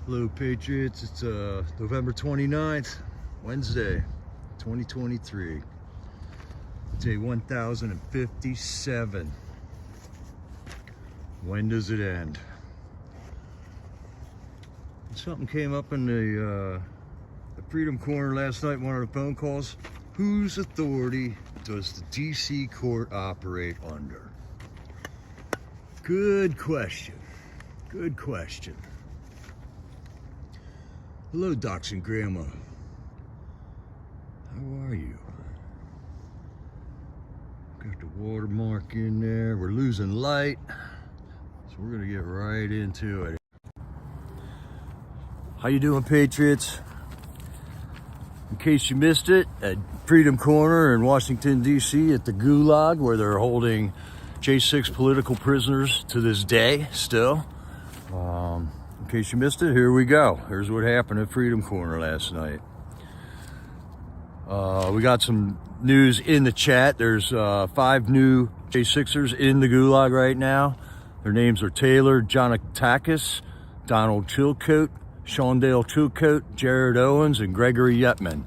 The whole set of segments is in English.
Hello Patriots, it's November 29th, Wednesday, 2023, day 1057. When does it end? Something came up in the Freedom Corner last night, one of the phone calls. Whose authority does the DC court operate under? Good question. Good question. Hello, Docs and Grandma. How are you? Got the watermark in there. We're losing light, so we're gonna get right into it. How you doing, Patriots? In case you missed it, at Freedom Corner in Washington, D.C. at the Gulag, where they're holding J6 political prisoners to this day still. In case you missed it, here we go. Here's what happened at Freedom Corner last night. We got some news in the chat. There's 5 new J6ers in the Gulag right now. Their names are Taylor Jonatakis, Donald Chilcote, Shaundale Chilcote, Jared Owens, and Gregory Yetman.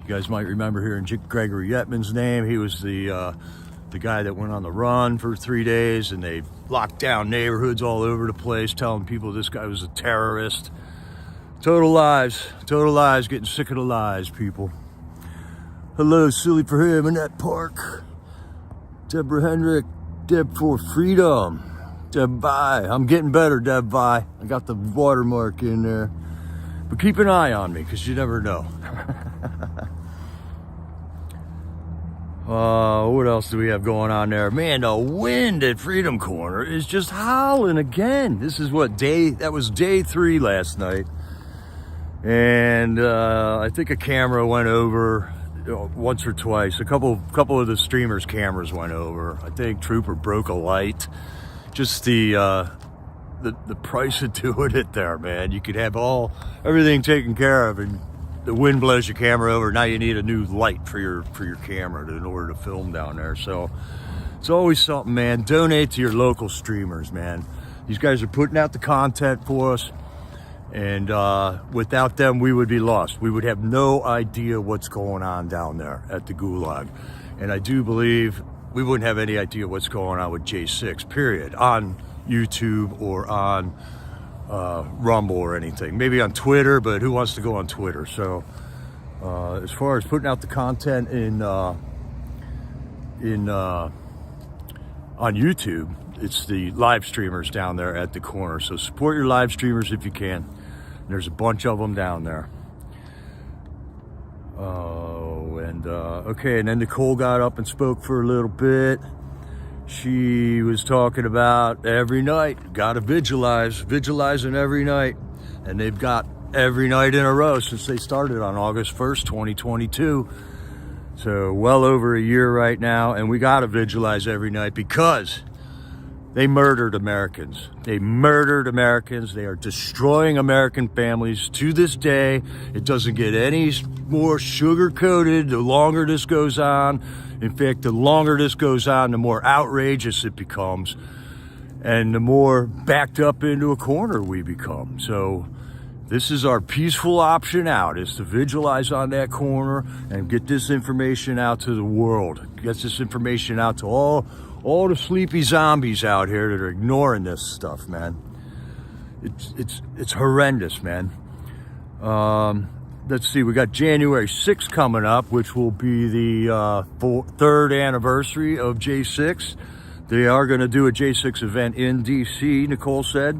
You guys might remember hearing Gregory Yetman's name. He was the guy that went on the run for 3 days, and they locked down neighborhoods all over the place, telling people this guy was a terrorist. Total lies, getting sick of the lies, people. Hello, silly for him in that park. Deborah Hendrick, Deb for freedom. Deb Vi, I'm getting better, Deb Vi. I got the watermark in there. But keep an eye on me, because you never know. What else do we have going on there? Man, the wind at Freedom Corner is just howling again. This is that was day 3 last night. And I think a camera went over once or twice. A couple of the streamers' cameras went over. I think Trooper broke a light. Just the price of doing it there, man. You could have everything taken care of, and the wind blows your camera over. Now you need a new light for your camera in order to film down there. So it's always something, man. Donate to your local streamers, man. These guys are putting out the content for us, and without them, we would be lost. We would have no idea what's going on down there at the Gulag. And I do believe we wouldn't have any idea what's going on with J6, period, on YouTube or on Rumble or anything. Maybe on Twitter, but who wants to go on Twitter? So as far as putting out the content on YouTube, it's the live streamers down there at the corner. So support your live streamers if you can. There's a bunch of them down there. Okay, and then Nicole got up and spoke for a little bit. She was talking about every night, gotta vigilizing every night. And they've got every night in a row since they started on August 1st, 2022. So well over a year right now, and we gotta vigilize every night because they murdered Americans. They murdered Americans. They are destroying American families to this day. It doesn't get any more sugar-coated the longer this goes on. In fact, the longer this goes on, the more outrageous it becomes, and the more backed up into a corner we become. So this is our peaceful option out, is to vigilize on that corner and get this information out to the world. Get this information out to all the sleepy zombies out here that are ignoring this stuff, man. It's horrendous, man. Let's see, we got January 6th coming up, which will be the 3rd anniversary of J6. They are going to do a J6 event in DC, Nicole said.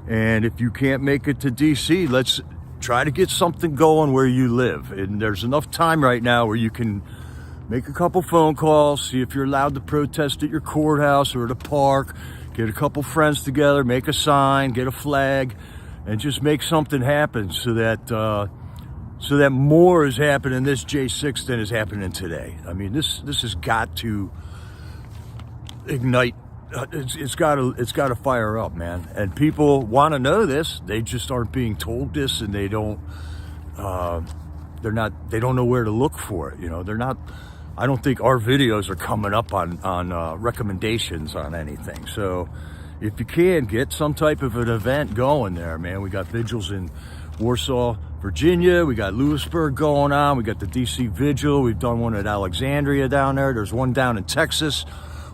And if you can't make it to DC, let's try to get something going where you live. And there's enough time right now where you can make a couple phone calls, see if you're allowed to protest at your courthouse or at a park, get a couple friends together, make a sign, get a flag, and just make something happen so that more is happening this J6 than is happening today. I mean, this has got to ignite. It's got to fire up, man. And people want to know this. They just aren't being told this, and they don't know where to look for it. You know, they're not. I don't think our videos are coming up on recommendations on anything. So if you can, get some type of an event going there, man. We got vigils in Warsaw, Virginia. We got Lewisburg going on. We got the DC Vigil. We've done one at Alexandria down there. There's one down in Texas.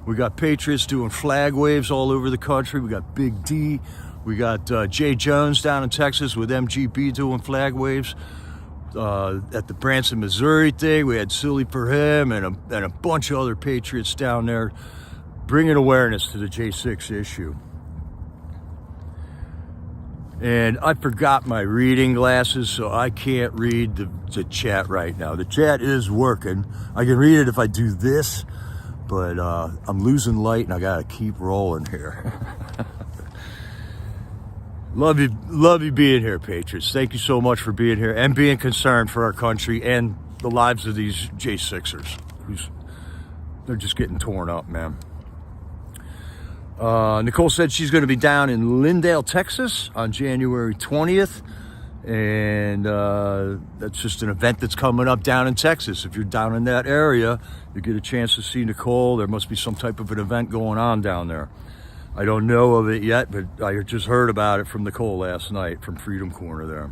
We got Patriots doing flag waves all over the country. We got Big D. We got Jay Jones down in Texas with MGB doing flag waves. At the Branson, Missouri thing, we had Silly for him and a bunch of other Patriots down there bringing awareness to the J6 issue. And I forgot my reading glasses, so I can't read the chat right now. The chat is working. I can read it if I do this, but I'm losing light and I gotta keep rolling here. Love you being here, Patriots. Thank you so much for being here and being concerned for our country and the lives of these J6ers. They're just getting torn up, man. Nicole said she's going to be down in Lindale, Texas on January 20th. And that's just an event that's coming up down in Texas. If you're down in that area, you get a chance to see Nicole. There must be some type of an event going on down there. I don't know of it yet, but I just heard about it from Nicole last night from Freedom Corner there.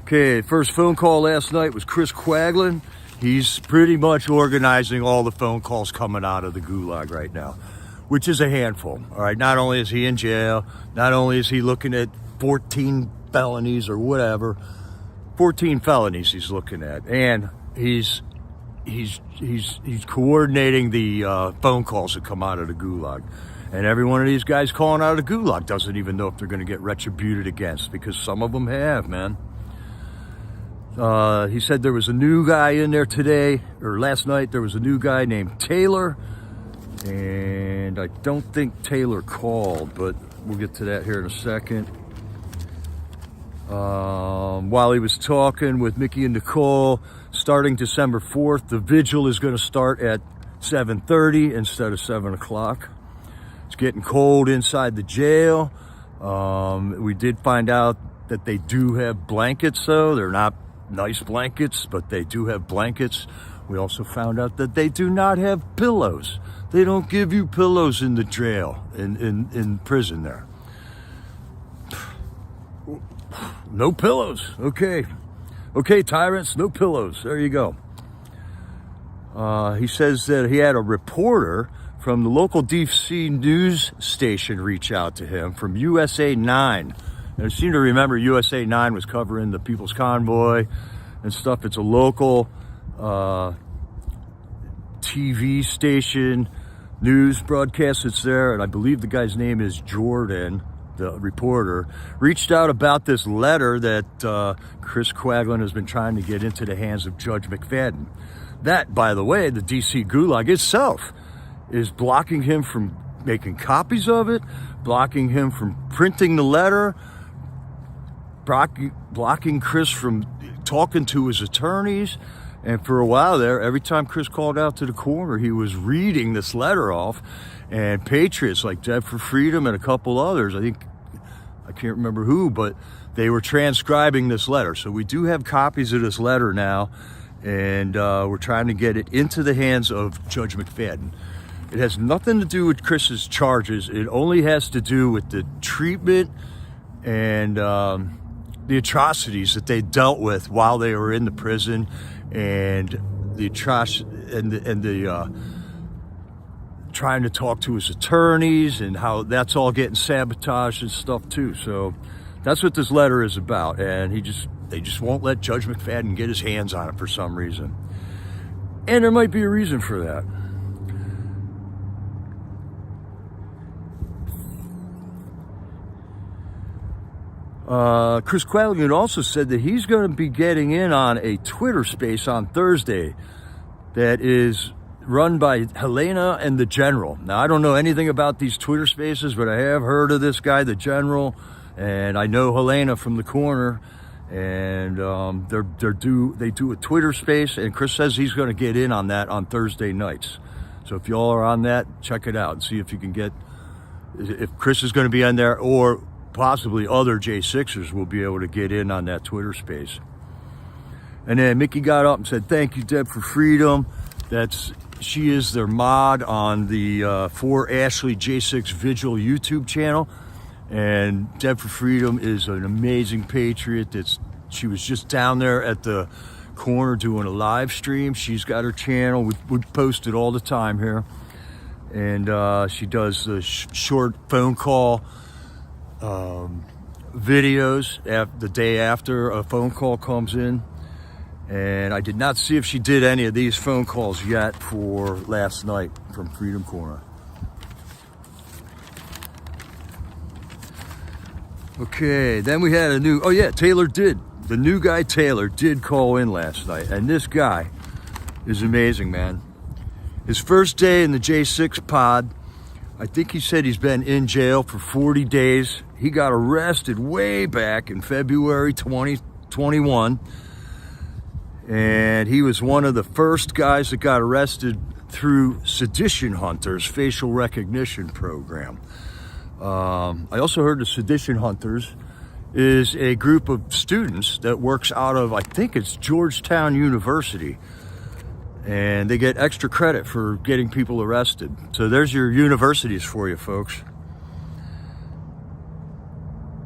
Okay, first phone call last night was Chris Quaglin. He's pretty much organizing all the phone calls coming out of the gulag right now, which is a handful. All right, not only is he in jail, not only is he looking at 14 felonies or whatever, 14 felonies he's looking at, and he's coordinating the phone calls that come out of the gulag. And every one of these guys calling out of the gulag doesn't even know if they're going to get retributed against, because some of them have, man. He said there was a new guy in there today, or last night, there was a new guy named Taylor. And I don't think Taylor called, but we'll get to that here in a second. While he was talking with Mickey and Nicole, starting December 4th, the vigil is going to start at 7:30 instead of 7 o'clock. It's getting cold inside the jail. We did find out that they do have blankets, though. They're not nice blankets, but they do have blankets. We also found out that they do not have pillows. They don't give you pillows in the jail, in prison there. No pillows. Okay. Okay, tyrants, no pillows. There you go. He says that he had a reporter from the local DC news station reach out to him from USA 9. And I seem to remember USA 9 was covering the People's Convoy and stuff. It's a local TV station, news broadcast that's there, and I believe the guy's name is Jordan, the reporter, reached out about this letter that Chris Quaglin has been trying to get into the hands of Judge McFadden. That, by the way, the DC Gulag itself is blocking him from making copies of it, blocking him from printing the letter, blocking Chris from talking to his attorneys. And for a while there, every time Chris called out to the corner, he was reading this letter off. And patriots like Dead for Freedom and a couple others, I can't remember who, but they were transcribing this letter. So we do have copies of this letter now, and we're trying to get it into the hands of Judge McFadden. It has nothing to do with Chris's charges. It only has to do with the treatment and the atrocities that they dealt with while they were in the prison, and the trying to talk to his attorneys and how that's all getting sabotaged and stuff too. So that's what this letter is about, and they just won't let Judge McFadden get his hands on it for some reason. And there might be a reason for that. Chris Quaglin also said that he's going to be getting in on a Twitter space on Thursday that is run by Helena and the General. Now, I don't know anything about these Twitter spaces, but I have heard of this guy, the General, and I know Helena from the corner, and they do a Twitter space, and Chris says he's going to get in on that on Thursday nights. So if y'all are on that, check it out and see if you can get, if Chris is going to be on there, or possibly other J6ers will be able to get in on that Twitter space. And then Mickey got up and said, "Thank you, Deb, for freedom." That's She is their mod on the For Ashley J6 Vigil YouTube channel. And Deb for Freedom is an amazing patriot. She was just down there at the corner doing a live stream. She's got her channel. We post it all the time here. And she does the short phone call videos the day after a phone call comes in. And I did not see if she did any of these phone calls yet for last night from Freedom Corner. Okay, then we had the new guy Taylor did call in last night. And this guy is amazing, man. His first day in the J6 pod, I think he said he's been in jail for 40 days. He got arrested way back in February 2021. And he was one of the first guys that got arrested through Sedition Hunters facial recognition program. I also heard the Sedition Hunters is a group of students that works out of, I think it's Georgetown University. And they get extra credit for getting people arrested. So there's your universities for you, folks.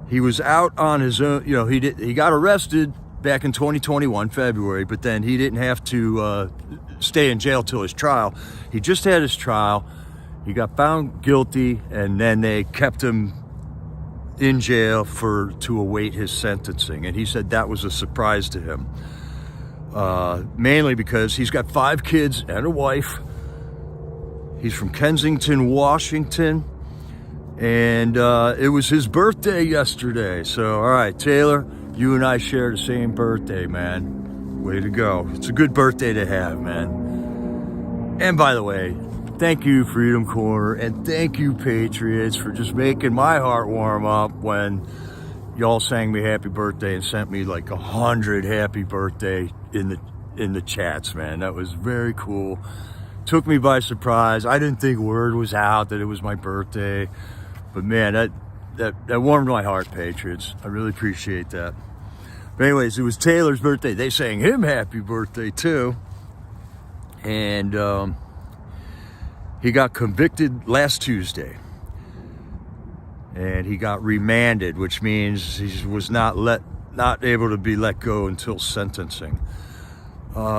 He was out on his own. He got arrested back in 2021, February, but then he didn't have to stay in jail till his trial. He just had his trial. He got found guilty, and then they kept him in jail to await his sentencing. And he said that was a surprise to him. Mainly because he's got 5 kids and a wife. He's from Kensington, Washington. And it was his birthday yesterday. So, all right, Taylor, you and I share the same birthday, man. Way to go. It's a good birthday to have, man. And by the way, thank you, Freedom Corner, and thank you, Patriots, for just making my heart warm up when y'all sang me happy birthday and sent me like 100 happy birthday in the chats, man. That was very cool. Took me by surprise. I didn't think word was out that it was my birthday. But man, that warmed my heart, Patriots. I really appreciate that. But anyways, it was Taylor's birthday. They sang him happy birthday too. And he got convicted last Tuesday. And he got remanded, which means he was not able to be let go until sentencing.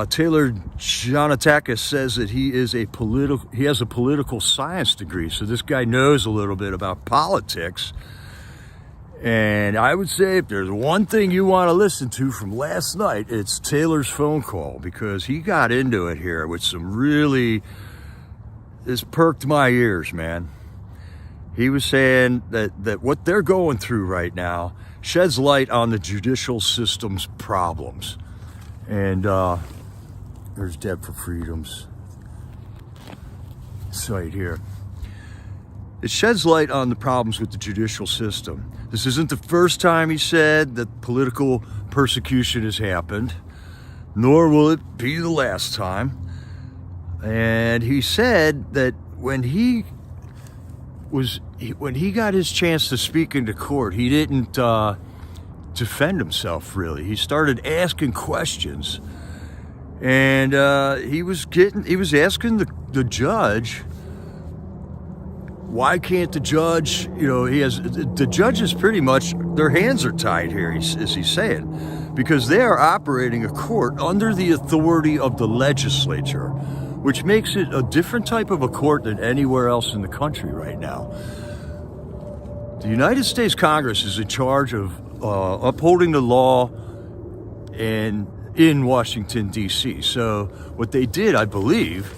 Taylor Jonatakis says that he has a political science degree, so this guy knows a little bit about politics. And I would say if there's one thing you want to listen to from last night, it's Taylor's phone call, because he got into it here with this perked my ears, man. He was saying that what they're going through right now sheds light on the judicial system's problems. And there's Deb for Freedom's site here. It sheds light on the problems with the judicial system. This isn't the first time he said that political persecution has happened, nor will it be the last time. And he said that when he got his chance to speak into court, he didn't defend himself, really. He started asking questions, and he was asking the judge, why can't the judge, the judges pretty much, their hands are tied here, as he's saying, because they are operating a court under the authority of the legislature, which makes it a different type of a court than anywhere else in the country right now. The United States Congress is in charge of upholding the law in Washington, D.C. So what they did, I believe,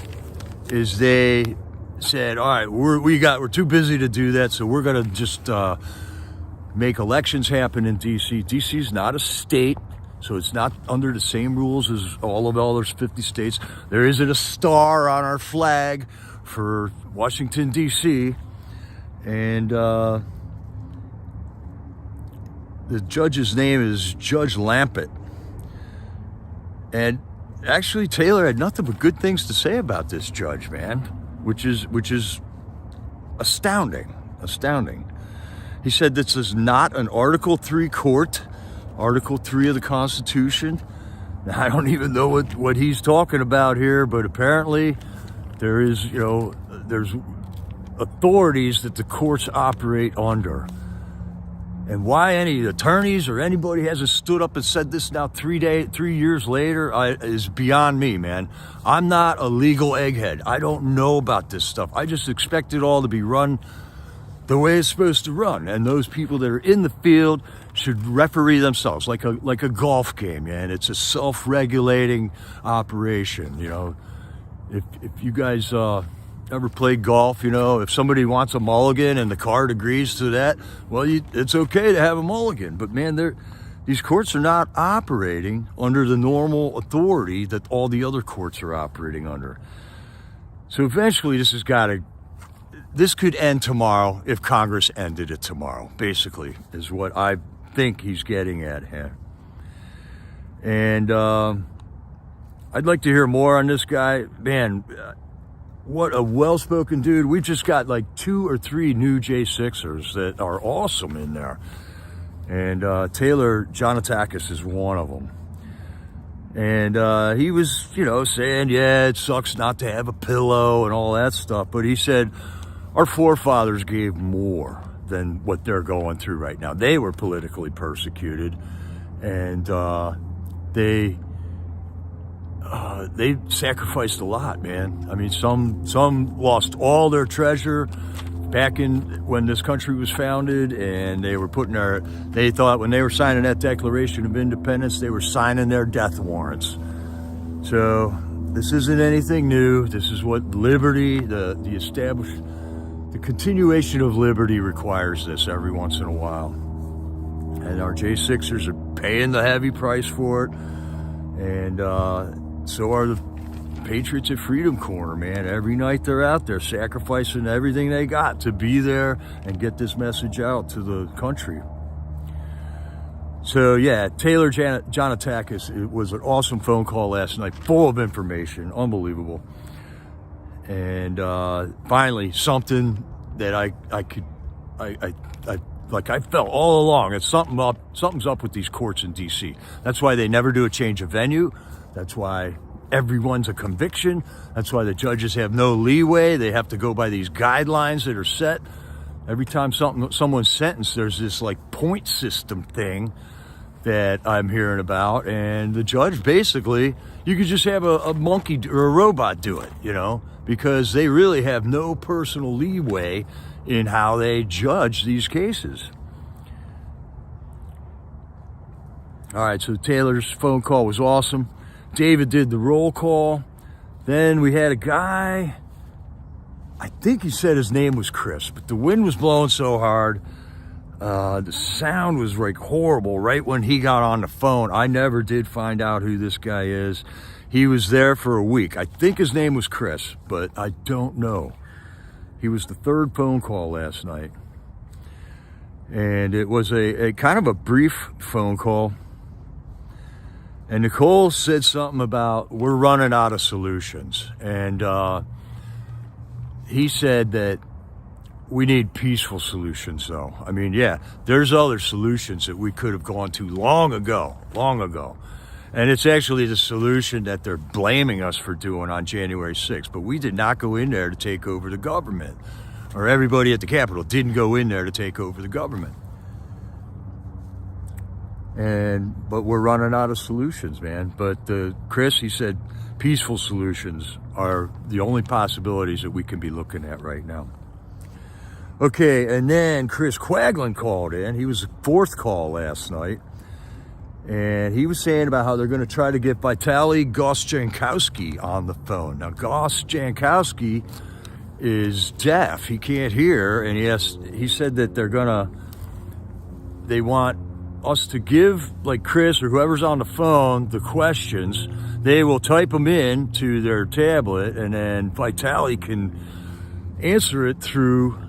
is they said, all right, we're too busy to do that, so we're going to just make elections happen in D.C. D.C. is not a state, so it's not under the same rules as all those 50 states. There isn't a star on our flag for Washington, D.C. And the judge's name is Judge Lampett. And actually, Taylor had nothing but good things to say about this judge, man, which is astounding. He said this is not an Article 3 court, Article 3 of the Constitution. Now, I don't even know what he's talking about here, but apparently There is, there's authorities that the courts operate under. And why any attorneys or anybody hasn't stood up and said this now 3 years later is beyond me, man. I'm not a legal egghead. I don't know about this stuff. I just expect it all to be run the way it's supposed to run. And those people that are in the field should referee themselves like a golf game, man. It's a self-regulating operation. If you guys ever played golf, if somebody wants a mulligan and the card agrees to that, well, it's okay to have a mulligan. But man, these courts are not operating under the normal authority that all the other courts are operating under. So eventually this could end tomorrow if Congress ended it tomorrow, basically, is what I think he's getting at here. And I'd like to hear more on this guy. Man, what a well-spoken dude. We've just got like 2 or 3 new J6ers that are awesome in there. And Taylor Jonatakis is one of them. And he was, saying, yeah, it sucks not to have a pillow and all that stuff. But he said, our forefathers gave more than what they're going through right now. They were politically persecuted. And they sacrificed a lot, man. I mean, some lost all their treasure back in when this country was founded, and they were they thought when they were signing that Declaration of Independence, they were signing their death warrants. So this isn't anything new. This is what liberty, the continuation of liberty requires this every once in a while. And our J6ers are paying the heavy price for it. And so are the Patriots at Freedom Corner, man. Every night they're out there sacrificing everything they got to be there and get this message out to the country. So yeah, Taylor Jonatakis, it was an awesome phone call last night, full of information, unbelievable. And finally, something that I felt all along. It's something's up with these courts in D.C. That's why they never do a change of venue. That's why everyone's a conviction. That's why the judges have no leeway. They have to go by these guidelines that are set. Every time someone's sentenced, there's this like point system thing that I'm hearing about. And the judge basically, you could just have a monkey or a robot do it, because they really have no personal leeway in how they judge these cases. All right, so Taylor's phone call was awesome. David did the roll call. Then we had a guy, I think he said his name was Chris, but the wind was blowing so hard. The sound was like horrible right when he got on the phone. I never did find out who this guy is. He was there for a week. I think his name was Chris, but I don't know. He was the 3rd phone call last night. And it was a kind of a brief phone call. And Nicole said something about, we're running out of solutions. And he said that we need peaceful solutions, though. I mean, yeah, there's other solutions that we could have gone to long ago. And it's actually the solution that they're blaming us for doing on January 6th. But we did not go in there to take over the government. Or everybody at the Capitol didn't go in there to take over the government. But we're running out of solutions, man. But Chris, he said peaceful solutions are the only possibilities that we can be looking at right now. Okay, and then Chris Quaglin called in. He was the 4th call last night. And he was saying about how they're going to try to get Vitaly Gostjankowski on the phone. Now, Gostjankowski is deaf. He can't hear. And he said that they want us to give, like Chris or whoever's on the phone, the questions. They will type them in to their tablet, and then Vitaly can answer it through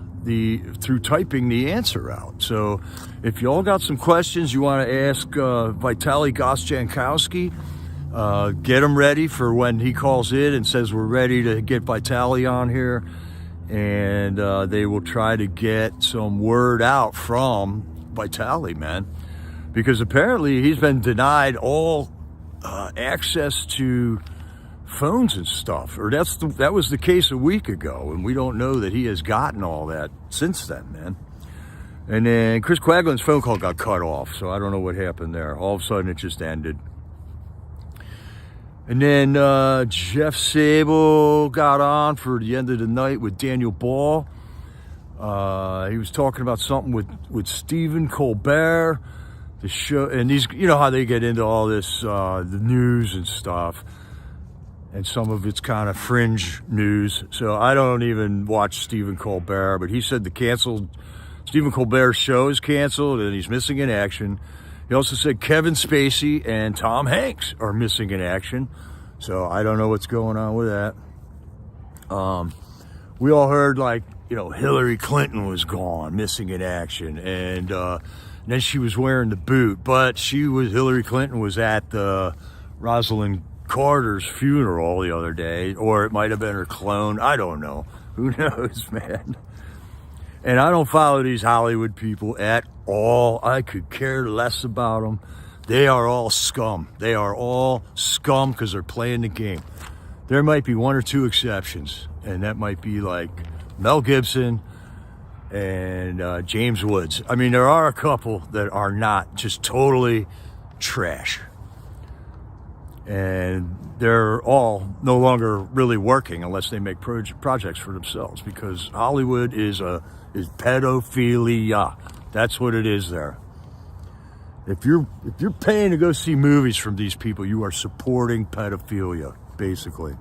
typing the answer out. So if you all got some questions you want to ask Vitaly Gostjankowski, get them ready for when he calls in and says we're ready to get Vitaly on here. And they will try to get some word out from Vitaly, man. Because apparently he's been denied all access to phones and stuff. Or that was the case a week ago, and we don't know that he has gotten all that since then, man. And then Chris Quaglin's phone call got cut off, so I don't know what happened there. All of a sudden, it just ended. And then Jeff Sable got on for the end of the night with Daniel Ball. He was talking about something with Stephen Colbert. The show, and these, you know how they get into all this, the news and stuff. And some of it's kind of fringe news. So I don't even watch Stephen Colbert, but he said Stephen Colbert's show is canceled and he's missing in action. He also said Kevin Spacey and Tom Hanks are missing in action. So I don't know what's going on with that. We all heard, like, you know, Hillary Clinton was gone, missing in action. And then she was wearing the boot. But Hillary Clinton was at Rosalind Carter's funeral the other day. Or it might have been her clone. I don't know. Who knows, man? And I don't follow these Hollywood people at all. I could care less about them. They are all scum. They are all scum because they're playing the game. There might be one or two exceptions, and that might be like Mel Gibson and James Woods. I mean, there are a couple that are not, just totally trash. And they're all no longer really working unless they make projects for themselves, because Hollywood is pedophilia. That's what it is there. If you're paying to go see movies from these people, you are supporting pedophilia, basically.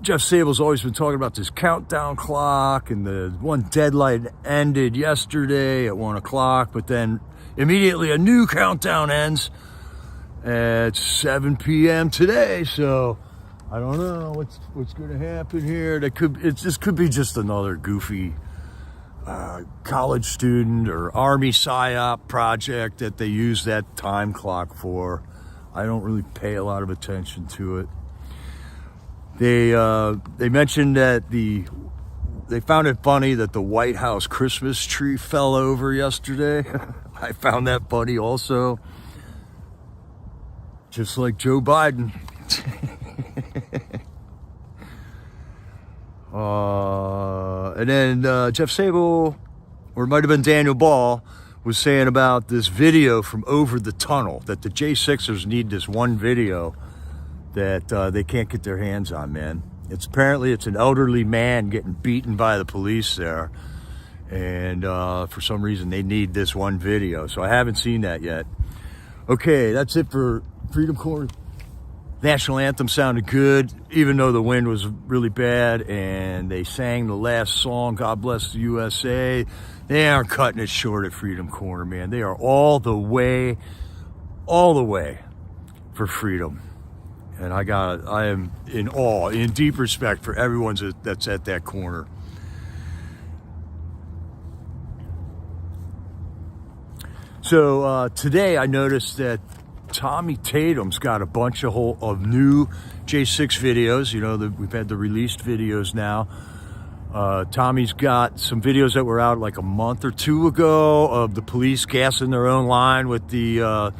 Jeff Sable's always been talking about this countdown clock, and the one deadline ended yesterday at 1 o'clock, but then immediately a new countdown ends at 7 p.m. today. So I don't know what's going to happen here. This could be just another goofy college student or Army PSYOP project that they use that time clock for. I don't really pay a lot of attention to it. They mentioned that they found it funny that the White House Christmas tree fell over yesterday. I found that funny also. Just like Joe Biden. And then Jeff Sable, or it might have been Daniel Ball, was saying about this video from over the tunnel, that the J6ers need this one video that they can't get their hands on, man. Apparently it's an elderly man getting beaten by the police there. And for some reason they need this one video. So I haven't seen that yet. Okay, that's it for Freedom Corner. National anthem sounded good, even though the wind was really bad, and they sang the last song, God Bless the USA. They aren't cutting it short at Freedom Corner, man. They are all the way for freedom. And I am in awe, in deep respect for everyone that's at that corner. So today I noticed that Tommy Tatum's got a bunch of new J6 videos. You know, we've had the released videos now. Tommy's got some videos that were out like a month or two ago of the police gassing their own line with the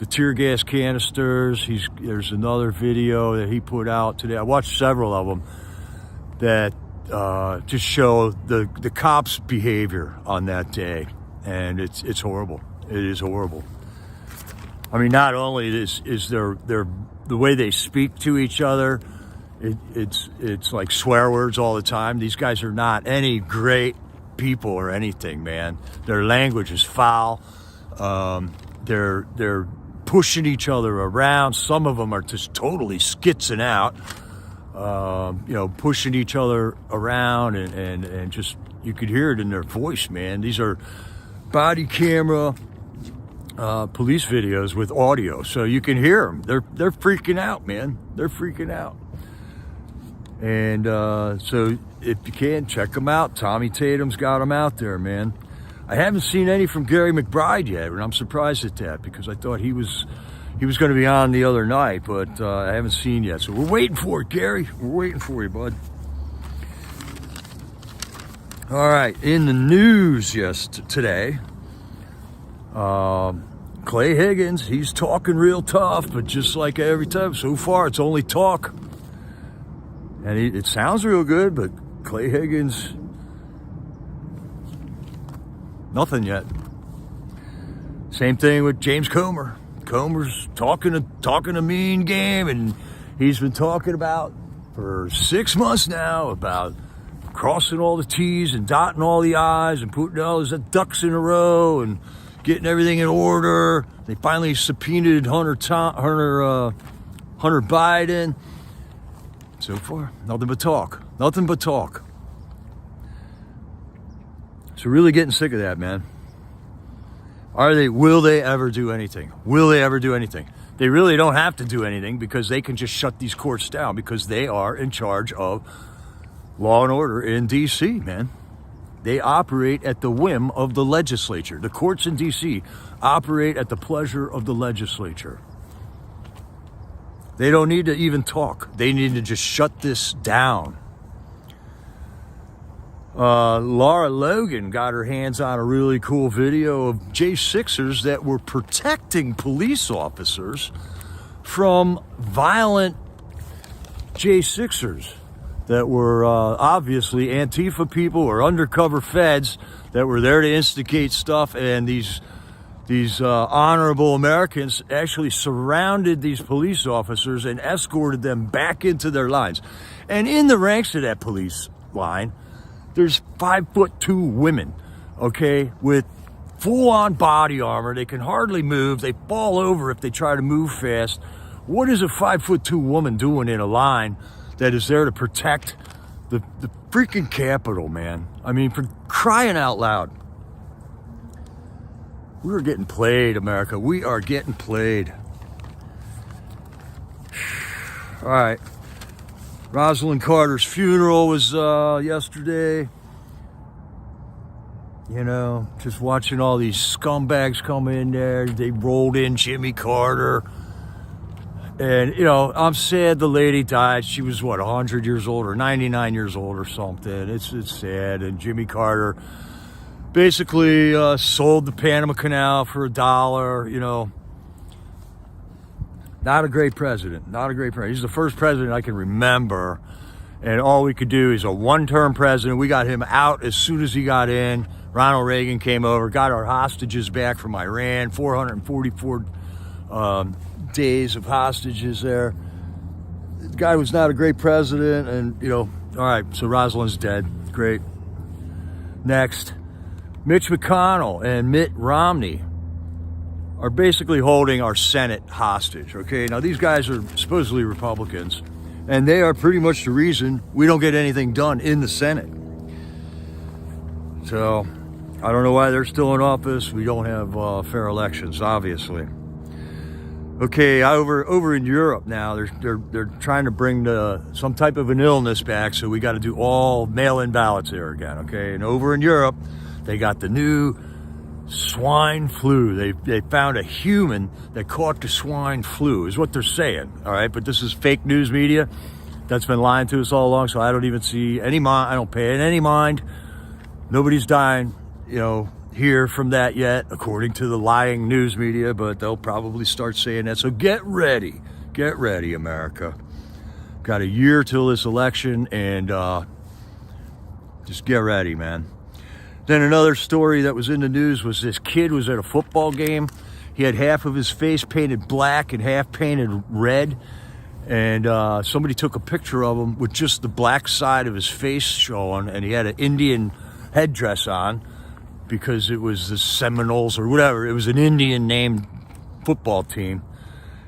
tear gas canisters. There's another video that he put out today. I watched several of them that just show the cops' behavior on that day, and it's horrible. It is horrible. I mean, not only is their the way they speak to each other, it's like swear words all the time. These guys are not any great people or anything, man. Their language is foul. They're pushing each other around. Some of them are just totally skitzing out. You know, pushing each other around and just, you could hear it in their voice, man. These are body camera police videos with audio, so you can hear them. They're freaking out, man. They're freaking out. And so if you can, check them out. Tommy Tatum's got them out there, man. I haven't seen any from Gary McBride yet, and I'm surprised at that, because I thought he was going to be on the other night, but I haven't seen yet. So we're waiting for it, Gary. We're waiting for you, bud. All right, in the news today, Clay Higgins, he's talking real tough, but just like every time, so far it's only talk. And it sounds real good, but Clay Higgins, nothing yet. Same thing with James Comer. Comer's talking a mean game, and he's been talking about for 6 months now about crossing all the T's and dotting all the I's and putting all his ducks in a row and getting everything in order. They finally subpoenaed Hunter Biden. So far, nothing but talk. Nothing but talk. So really getting sick of that, man. Will they ever do anything? Will they ever do anything? They really don't have to do anything because they can just shut these courts down because they are in charge of law and order in D.C., man. They operate at the whim of the legislature. The courts in D.C. operate at the pleasure of the legislature. They don't need to even talk. They need to just shut this down. Laura Logan got her hands on a really cool video of J6ers that were protecting police officers from violent J6ers that were obviously Antifa people or undercover feds that were there to instigate stuff, and these honorable Americans actually surrounded these police officers and escorted them back into their lines. And in the ranks of that police line, there's 5'2" women, okay, with full-on body armor. They can hardly move. They fall over if they try to move fast. What is a 5'2" woman doing in a line that is there to protect the freaking Capitol, man? I mean, for crying out loud. We're getting played, America. We are getting played. All right. Rosalind Carter's funeral was yesterday. You know, just watching all these scumbags come in there. They rolled in Jimmy Carter. And, you know, I'm sad the lady died. She was, 100 years old or 99 years old or something. It's sad. And Jimmy Carter basically sold the Panama Canal for $1, you know. Not a great president. Not a great president. He's the first president I can remember. And all we could do is a one-term president. We got him out as soon as he got in. Ronald Reagan came over, got our hostages back from Iran. 444 days of hostages there. The guy was not a great president. And, you know, all right, so Rosalind's dead. Great. Next, Mitch McConnell and Mitt Romney are basically holding our Senate hostage, okay? Now, these guys are supposedly Republicans, and they are pretty much the reason we don't get anything done in the Senate. So, I don't know why they're still in office. We don't have fair elections, obviously. Okay, over in Europe now, they're trying to bring some type of an illness back, so we got to do all mail-in ballots there again, okay? And over in Europe, they got the new swine flu. They found a human that caught the swine flu, is what they're saying, all right? But this is fake news media that's been lying to us all along, so I don't even see any mind. I don't pay it any mind. Nobody's dying, you know, here from that yet, according to the lying news media, but they'll probably start saying that. So get ready, America. Got a year till this election, and just get ready, man. Then another story that was in the news was this kid was at a football game. He had half of his face painted black and half painted red. And somebody took a picture of him with just the black side of his face showing. And he had an Indian headdress on because it was the Seminoles or whatever. It was an Indian named football team.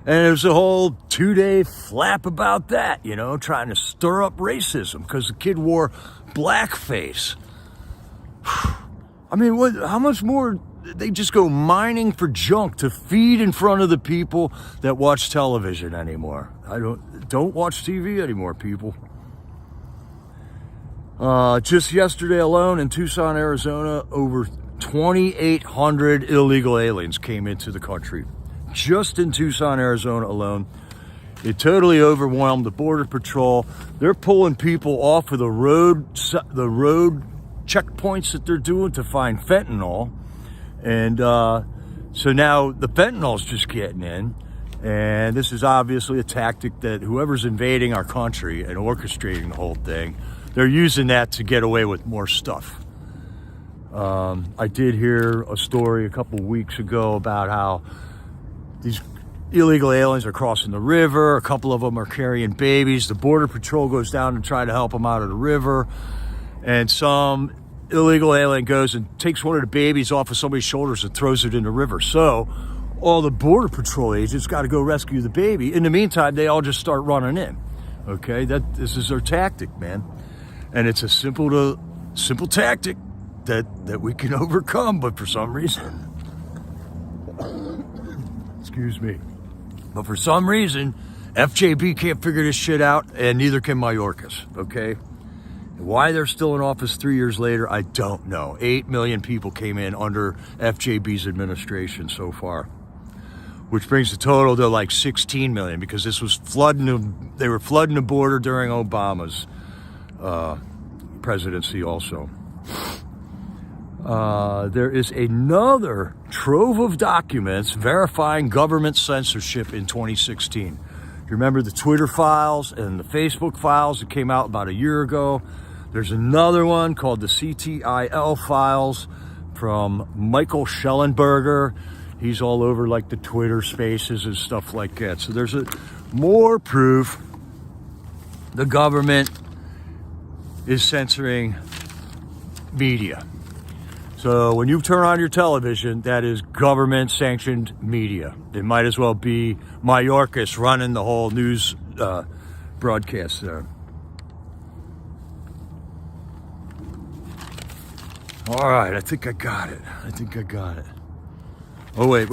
And there was a whole 2-day flap about that, you know, trying to stir up racism because the kid wore blackface. I mean, how much more? They just go mining for junk to feed in front of the people that watch television anymore. Don't watch TV anymore, people. Just yesterday alone in Tucson, Arizona, over 2,800 illegal aliens came into the country. Just in Tucson, Arizona alone. It totally overwhelmed the Border Patrol. They're pulling people off of the road checkpoints that they're doing to find fentanyl. And So now the fentanyl's just getting in, and this is obviously a tactic that whoever's invading our country and orchestrating the whole thing, they're using that to get away with more stuff. I did hear a story a couple weeks ago about how these illegal aliens are crossing the river. A couple of them are carrying babies. The Border Patrol goes down and try to help them out of the river, and some illegal alien goes and takes one of the babies off of somebody's shoulders and throws it in the river. So all the Border Patrol agents got to go rescue the baby. In the meantime, they all just start running in. Okay, this is their tactic, man. And it's a simple tactic that we can overcome, but for some reason, excuse me, but for some reason, FJB can't figure this shit out, and neither can Mayorkas, okay? Why they're still in office 3 years later, I don't know. 8 million people came in under FJB's administration so far, which brings the total to like 16 million, because this was they were flooding the border during Obama's presidency also. There is another trove of documents verifying government censorship in 2016. You remember the Twitter files and the Facebook files that came out about a year ago? There's another one called the CTIL files from Michael Schellenberger. He's all over like the Twitter spaces and stuff like that. So there's more proof the government is censoring media. So when you turn on your television, that is government-sanctioned media. It might as well be Mayorkas running the whole news broadcast there. All right, I think I got it. Oh, wait.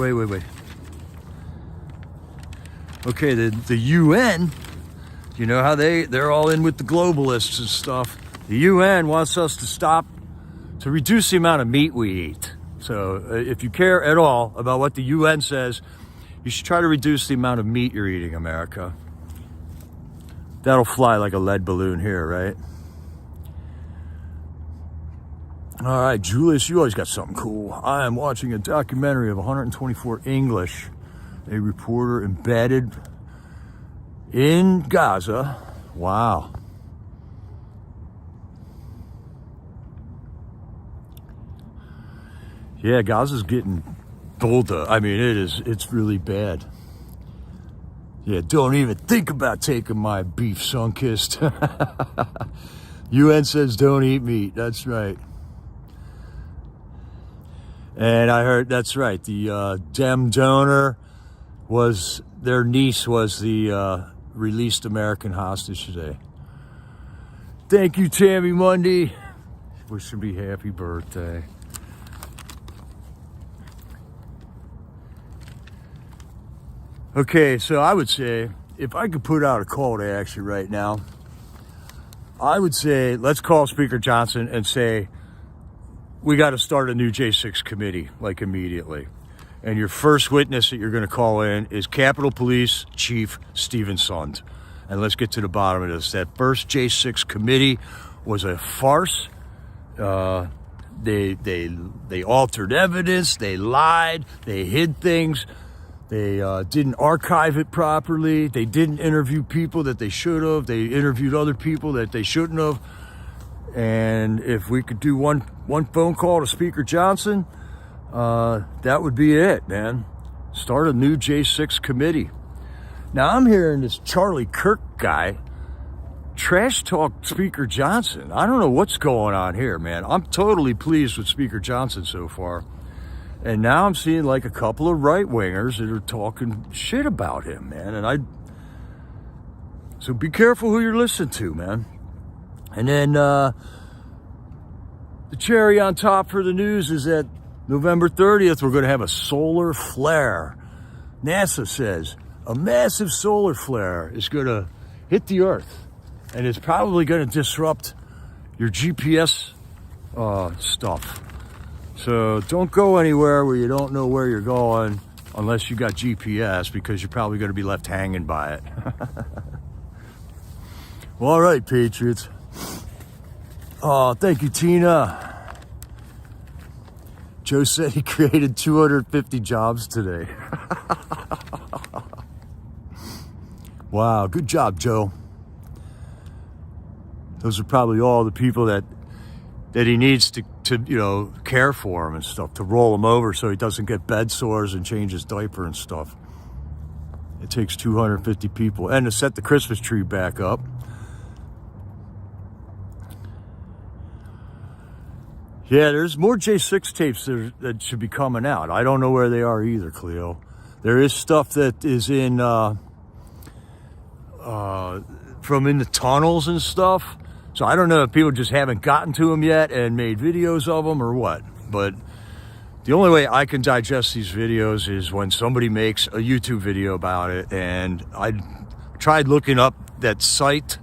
Okay, the UN, you know how they're all in with the globalists and stuff. The UN wants us to reduce the amount of meat we eat. So if you care at all about what the UN says, you should try to reduce the amount of meat you're eating, America. That'll fly like a lead balloon here, right? All right, Julius, you always got something cool. I am watching a documentary of 124 English, a reporter embedded in Gaza. Wow. Yeah, Gaza's getting bulldozed. I mean, it's really bad. Yeah, don't even think about taking my beef, Sunkist. UN says don't eat meat. That's right. And I heard, that's right, the Dem donor their niece was the released American hostage today. Thank you, Tammy Mundy. Wishing me happy birthday. Okay, so I would say, if I could put out a call to action right now, I would say, let's call Speaker Johnson and say, we got to start a new J6 committee, like immediately. And your first witness that you're going to call in is Capitol Police Chief Stephen Sund. And let's get to the bottom of this. That first J6 committee was a farce. They altered evidence. They lied. They hid things. They didn't archive it properly. They didn't interview people that they should have. They interviewed other people that they shouldn't have. And if we could do one phone call to Speaker Johnson, that would be it, man. Start a new J6 committee. Now I'm hearing this Charlie Kirk guy trash talk Speaker Johnson. I don't know what's going on here, man. I'm totally pleased with Speaker Johnson so far. And now I'm seeing like a couple of right-wingers that are talking shit about him, man. So be careful who you're listening to, man. And then the cherry on top for the news is that November 30th, we're going to have a solar flare. NASA says a massive solar flare is going to hit the Earth. And it's probably going to disrupt your GPS stuff. So don't go anywhere where you don't know where you're going unless you got GPS, because you're probably going to be left hanging by it. Well, all right, Patriots. Oh, thank you, Tina. Joe said he created 250 jobs today. Wow, good job, Joe. Those are probably all the people that he needs to you know, care for him and stuff, to roll him over so he doesn't get bed sores and change his diaper and stuff. It takes 250 people. And to set the Christmas tree back up. Yeah, there's more J6 tapes that should be coming out. I don't know where they are either, Cleo. There is stuff that is in from in the tunnels and stuff. So I don't know if people just haven't gotten to them yet and made videos of them or what. But the only way I can digest these videos is when somebody makes a YouTube video about it. And I tried looking up that site,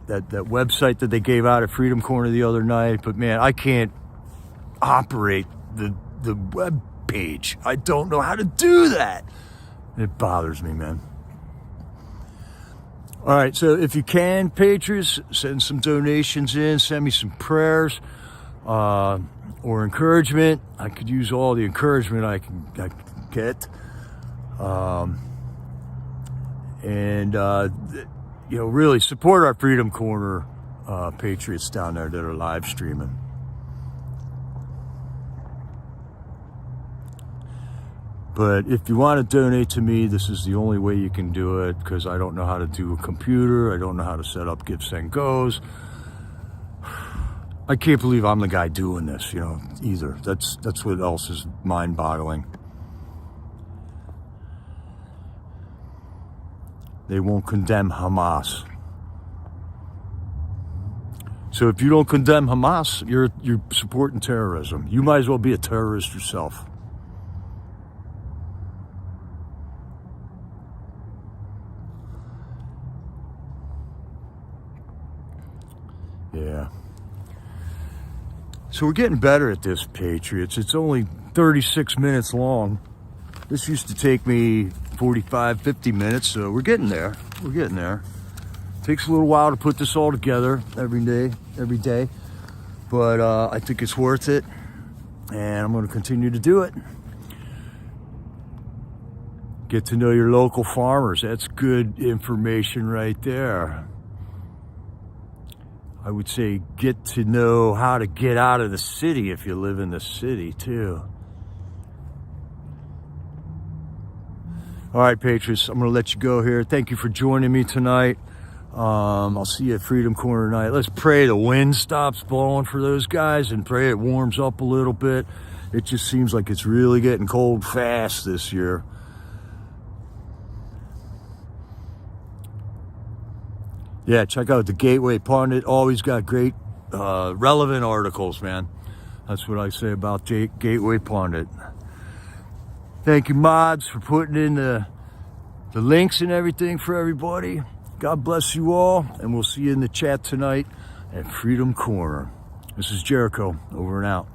that website that they gave out at Freedom Corner the other night. But man, I can't operate the web page. I don't know how to do that. It bothers me, man. All right, so if you can, Patriots, send some donations in, send me some prayers or encouragement. I could use all the encouragement I can get. You know, really support our Freedom Corner Patriots down there that are live streaming. But if you want to donate to me, this is the only way you can do it, because I don't know how to do a computer. I don't know how to set up Gifts and Goes. I can't believe I'm the guy doing this, you know, either. That's what else is mind-boggling. They won't condemn Hamas. So if you don't condemn Hamas, you're supporting terrorism. You might as well be a terrorist yourself. Yeah. So we're getting better at this, Patriots. It's only 36 minutes long. This used to take me 45, 50 minutes, so we're getting there. We're getting there. Takes a little while to put this all together every day. But I think it's worth it, and I'm going to continue to do it. Get to know your local farmers. That's good information right there. I would say get to know how to get out of the city if you live in the city too. All right, Patriots, I'm going to let you go here. Thank you for joining me tonight. I'll see you at Freedom Corner tonight. Let's pray the wind stops blowing for those guys and pray it warms up a little bit. It just seems like it's really getting cold fast this year. Yeah, check out the Gateway Pundit. Always got great, relevant articles, man. That's what I say about Gateway Pundit. Thank you, mods, for putting in the links and everything for everybody. God bless you all, and we'll see you in the chat tonight at Freedom Corner. This is Jericho, over and out.